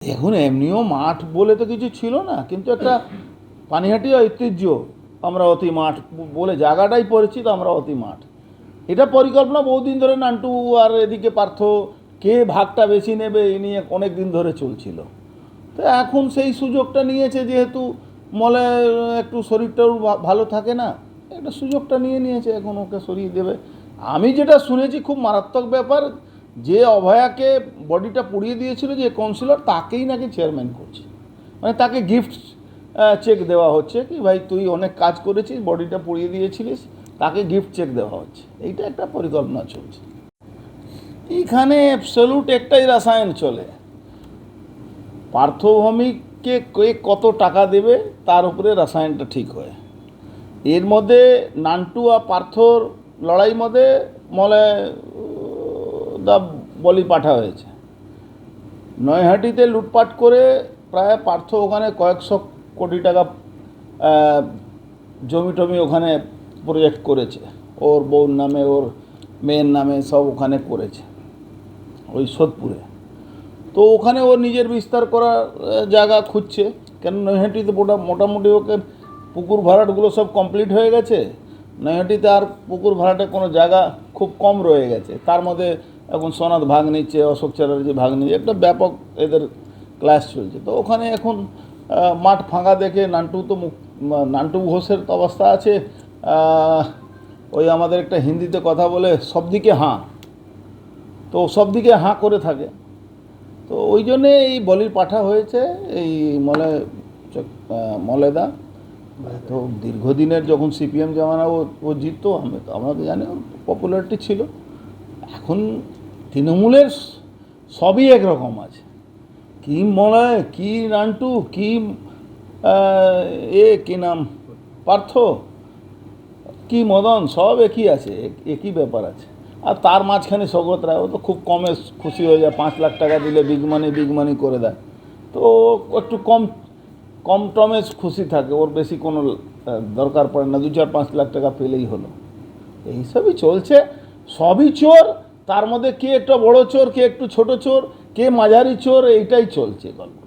এখন এমনিও মাঠ বলে তো কিছু ছিল না, কিন্তু একটা পানিহাটি ঐতিহ্য অমরাবতী মাঠ বলে জায়গাটাই পরিচিত অমরাবতী মাঠ। এটা পরিকল্পনা বহুদিন ধরে নান্টু আর এদিকে পার্থ কে ভাগটা বেশি নেবে এই নিয়ে অনেক দিন ধরে চলছিল। তো এখন সেই সুযোগটা নিয়েছে, যেহেতু মলে একটু শরীরটাও ভালো থাকে না, একটা সুযোগটা নিয়েছে, এখন ওকে সরিয়ে দেবে। আমি যেটা শুনেছি খুব মারাত্মক ব্যাপার, যে অভয়াকে বডিটা পুড়িয়ে দিয়েছিল যে কাউন্সিলর, তাকেই নাকি চেয়ারম্যান করছে, মানে তাকে গিফট চেক দেওয়া হচ্ছে, কি ভাই তুই অনেক কাজ করেছিস, বডিটা পুড়িয়ে দিয়েছিলিস, তাকে গিফট চেক দেওয়া হচ্ছে। এইটা একটা পরিকল্পনা চলছে। এইখানে অ্যাবসলিউট একটাই রাসায়ন চলে, পার্থভূমিকে কে কত টাকা দেবে তার উপরে রাসায়নটা ঠিক হয়। এর মধ্যে নান্টু আর পার্থর লড়াই মধ্যে মলে দা বলি পাঠা হয়েছে। নৈহাটিতে লুটপাট করে প্রায় পার্থ ওখানে কয়েকশো কোটি টাকা জমি টমি ওখানে প্রজেক্ট করেছে, ওর বউর নামে ওর মেয়ের নামে সব ওখানে করেছে ওই সোদপুরে। তো ওখানে ও নিজের বিস্তার করার জায়গা খুঁজছে, কেন নৈহাটিতে মোটামুটি ওকে পুকুর ভরাটগুলো সব কমপ্লিট হয়ে গেছে। নৈহাটিতে আর পুকুর ভরাটে কোনো জায়গা খুব কম রয়ে গেছে, তার মধ্যে এখন সোনাদ ভাগ নিচ্ছে, অশোক চ্যাটার্জি ভাগ নিচ্ছে, একটা ব্যাপক এদের ক্লাস চলছে। তো ওখানে এখন মাঠ ফাঁকা দেখে নান্টু ঘোষের তো অবস্থা আছে, ওই আমাদের একটা হিন্দিতে কথা বলে সব দিকে হাঁ, তো সব দিকে হাঁ করে থাকে। তো ওই জন্যে এই বলির পাঠা হয়েছে এই মলেদা। তো দীর্ঘদিনের যখন সিপিএম জামানা ও জিততো, আমরা তো জানি ওর পপুলারিটি ছিল। এখন তৃণমূলের সবই একরকম আছে, কি মলয়, কি নান্টু, কি কি নাম পার্থ, কি মদন, সব একই আছে, একই ব্যাপার আছে। আর তার মাঝখানে সৌগত রায়, ও তো খুব কমে খুশি হয়ে যায়, 5 লাখ টাকা দিলে বিগ মানি করে দেয়। তো একটু কম টমে খুশি থাকে, ওর বেশি কোনো দরকার পড়ে না, 2-4-5 লাখ টাকা পেলেই হলো। এইসবই চলছে, সবই চোর, তার মধ্যে কে একটা বড় চোর, কে একটু ছোট চোর, কে মাঝারি চোর, এইটাই চলছে গল্প।